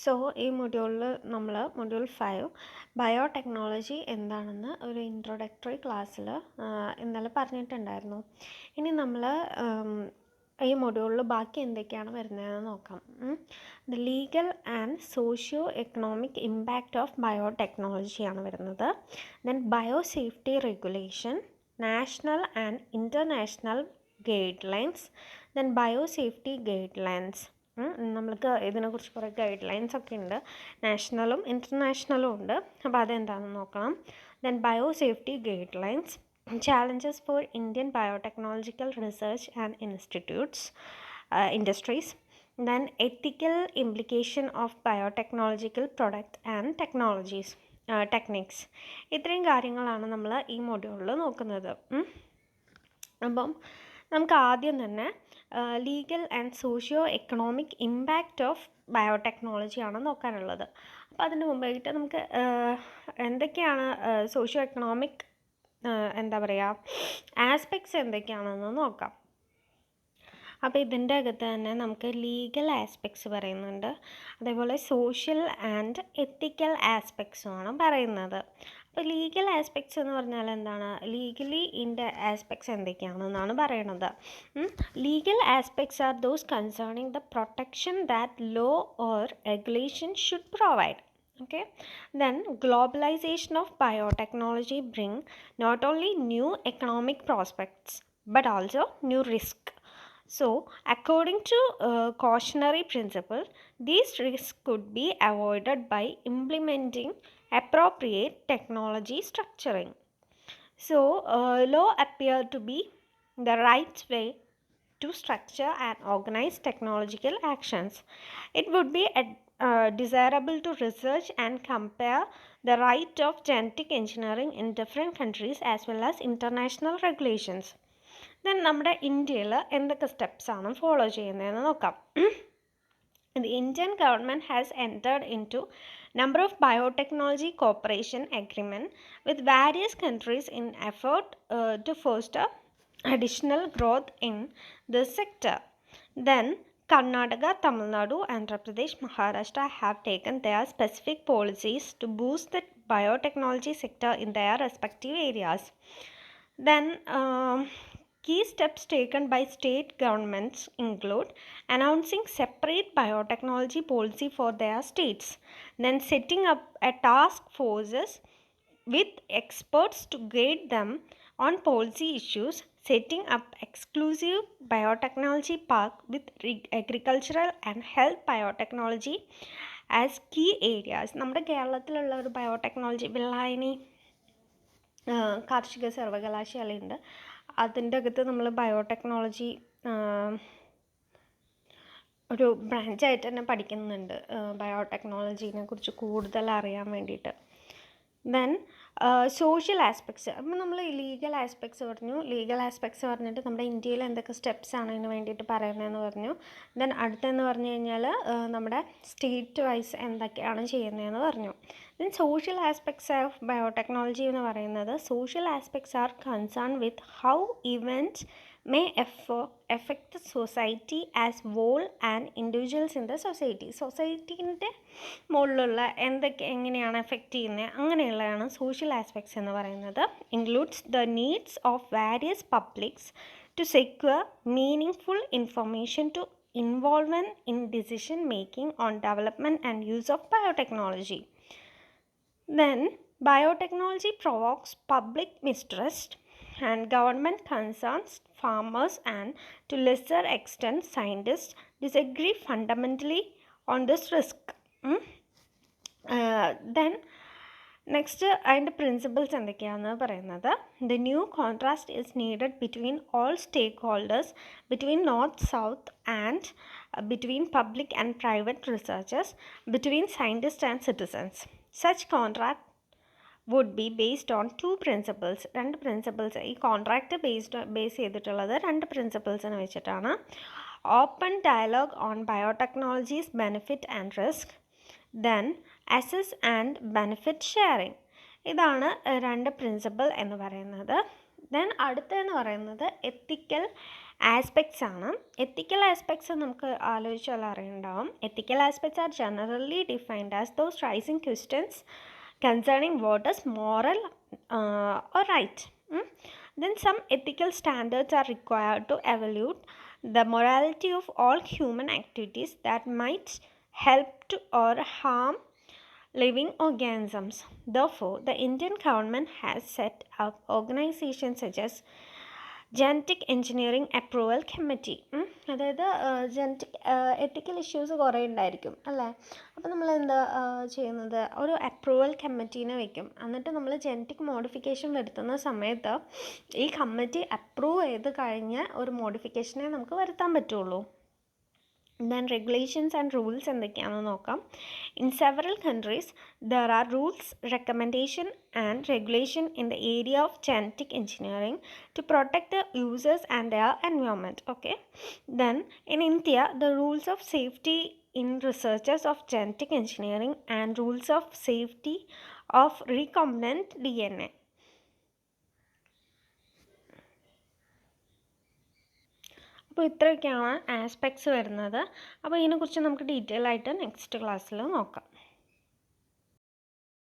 So ഈ മൊഡ്യൂളിൽ നമ്മൾ മൊഡ്യൂൾ 5 ബയോടെക്നോളജി എന്താണെന്ന് ഒരു ഇൻട്രൊഡക്ടറി ക്ലാസ്സിൽ ഇന്നലെ പറഞ്ഞിട്ടുണ്ടായിരുന്നു. ഇനി നമ്മൾ ഈ മൊഡ്യൂളിൽ ബാക്കി എന്തൊക്കെയാണ് വരുന്നതെന്ന് നോക്കാം. The legal and socio economic impact of ബയോടെക്നോളജിയാണ് വരുന്നത്. Then biosafety regulation, national and international guidelines, then biosafety guidelines. നമ്മൾക്ക് ഇതിനെക്കുറിച്ച് കുറേ ഗൈഡ് ലൈൻസ് ഒക്കെ ഉണ്ട്, നാഷണലും ഇൻ്റർനാഷണലും ഉണ്ട്. അപ്പോൾ അതെന്താണെന്ന് നോക്കണം. Then biosafety guide lines, challenges for Indian biotechnological research and industries, then ethical implication of biotechnological product and techniques. ഇത്രയും കാര്യങ്ങളാണ് നമ്മൾ ഈ മൊഡ്യൂളിൽ നോക്കുന്നത്. അപ്പം നമുക്ക് ആദ്യം തന്നെ legal and socio economic impact of ബയോടെക്നോളജിയാണ് നോക്കാനുള്ളത്. അപ്പോൾ അതിന് മുമ്പായിട്ട് നമുക്ക് എന്തൊക്കെയാണ് സോഷ്യോ എക്കണോമിക് ആസ്പെക്ട്സ് എന്തൊക്കെയാണെന്ന് നോക്കാം. അപ്പോൾ ഇതിൻ്റെ അകത്ത് തന്നെ നമുക്ക് ലീഗൽ ആസ്പെക്ട്സ് പറയുന്നുണ്ട്, അതേപോലെ സോഷ്യൽ ആൻഡ് എത്തിക്കൽ ആസ്പെക്ട്സുമാണ് പറയുന്നത്. അപ്പോൾ ലീഗൽ ആസ്പെക്ട്സ് എന്ന് പറഞ്ഞാൽ എന്താണ്? ലീഗലി ഇതിൻ്റെ ആസ്പെക്ട്സ് എന്തൊക്കെയാണെന്നാണ് പറയണത്. Legal aspects are those concerning the protection that law or regulation should provide. Okay, then globalization of biotechnology bring not only new economic prospects but also new risk. So according to cautionary principle, these risks could be avoided by implementing appropriate technology structuring. So law appear to be the right way to structure and organize technological actions. It would be desirable to research and compare the right of genetic engineering in different countries as well as international regulations. Then നമ്മുടെ ഇന്ത്യയിൽ എന്തൊക്കെ steps ആണ് follow ചെയ്യുന്നതെന്ന് നോക്കാം. The Indian government has entered into number of biotechnology cooperation agreement with various countries in effort to foster additional growth in this sector. Then Karnataka, Tamil Nadu, Andhra Pradesh, Maharashtra have taken their specific policies to boost the biotechnology sector in their respective areas. Then key steps taken by state governments include announcing separate biotechnology policy for their states, then setting up a task forces with experts to guide them on policy issues, setting up exclusive biotechnology park with agricultural and health biotechnology as key areas. നമ്മുടെ കേരളത്തിലുള്ള ഒരു biotechnology Vellayani കാർഷിക സർവകലാശാലയുണ്ട്. അതിൻ്റെ അകത്ത് നമ്മൾ biotechnology ഒരു ബ്രാഞ്ചായിട്ട് തന്നെ പഠിക്കുന്നുണ്ട്, ബയോടെക്നോളജീനെ കുറിച്ച് കൂടുതൽ അറിയാൻ വേണ്ടിയിട്ട്. Then social aspects. അപ്പം നമ്മൾ ലീഗൽ ആസ്പെക്ട്സ് പറഞ്ഞു. ലീഗൽ ആസ്പെക്ട്സ് പറഞ്ഞിട്ട് നമ്മുടെ ഇന്ത്യയിൽ എന്തൊക്കെ സ്റ്റെപ്സ് ആണ് ഇതിന് വേണ്ടിയിട്ട് പറയുന്നതെന്ന് പറഞ്ഞു. ദെൻ അടുത്തെന്ന് പറഞ്ഞു കഴിഞ്ഞാൽ നമ്മുടെ സ്റ്റേറ്റ് വൈസ് എന്തൊക്കെയാണ് ചെയ്യുന്നതെന്ന് പറഞ്ഞു. Then social aspects of biotechnology എന്ന് പറയുന്നത്, social aspects R concern with how events may affect the society as whole and individuals in the society. സൊസൈറ്റീൻ്റെ മുകളിലുള്ള എങ്ങനെയാണ് എഫക്റ്റ് ചെയ്യുന്നത്, അങ്ങനെയുള്ളതാണ് സോഷ്യൽ ആസ്പെക്ട്സ് എന്ന് പറയുന്നത്. Includes the needs of various publics to secure meaningful information to involvement in decision making on development and use of biotechnology. Then biotechnology provokes public mistrust and government concerns. Farmers and to lesser extent scientists disagree fundamentally on this risk. Then next അതിൻ്റെ principles എന്തൊക്കെയാണെന്ന് പറയുന്നത്, the new contrast is needed between all stakeholders, between north south and between public and private researchers, between scientists and citizens. Such contrast would be based on two principles. രണ്ട് principles, ഈ contract base ചെയ്തിട്ടുള്ളത് രണ്ട് പ്രിൻസിപ്പിൾസിനെ വെച്ചിട്ടാണ്. Open dialogue on biotechnology's benefit and risk, then assess and benefit sharing. ഇതാണ് രണ്ട് principle എന്ന് പറയുന്നത്. ദെൻ അടുത്തതെന്ന് പറയുന്നത് എത്തിക്കൽ ആസ്പെക്ട്സ് ആണ്. എത്തിക്കൽ ആസ്പെക്ട്സ് നമുക്ക് ആലോചിച്ചാൽ അറിയുണ്ടാവും. Ethical aspects are generally defined as those raising questions concerning what is moral or right. Then some ethical standards are required to evaluate the morality of all human activities that might help to or harm living organisms. Therefore, the Indian government has set up organizations such as genetic engineering approval committee. അതായത് genetic ethical issues കുറേ ഉണ്ടായിരിക്കും അല്ലേ. അപ്പോൾ നമ്മൾ എന്താ ചെയ്യുന്നത്, ഒരു approval കമ്മിറ്റീനെ വയ്ക്കും. എന്നിട്ട് നമ്മൾ ജനറ്റിക് മോഡിഫിക്കേഷൻ വരുത്തുന്ന സമയത്ത് ഈ കമ്മിറ്റി അപ്രൂവ് ചെയ്ത് കഴിഞ്ഞ ഒരു മോഡിഫിക്കേഷനെ നമുക്ക് വരുത്താൻ പറ്റുള്ളൂ. Then regulations and rules എന്തൊക്കെയാണെന്ന് നോക്കാം. In several countries there are rules, recommendation and regulation in the area of genetic engineering to protect the users and their environment. Okay. Then in India the rules of safety in researches of genetic engineering and rules of safety of recombinant DNA. അപ്പോൾ ഇത്രയൊക്കെയാണ് aspects വരുന്നത്. അപ്പോൾ ഇതിനെക്കുറിച്ച് നമുക്ക് detail ആയിട്ട് next ക്ലാസ്സിൽ നോക്കാം.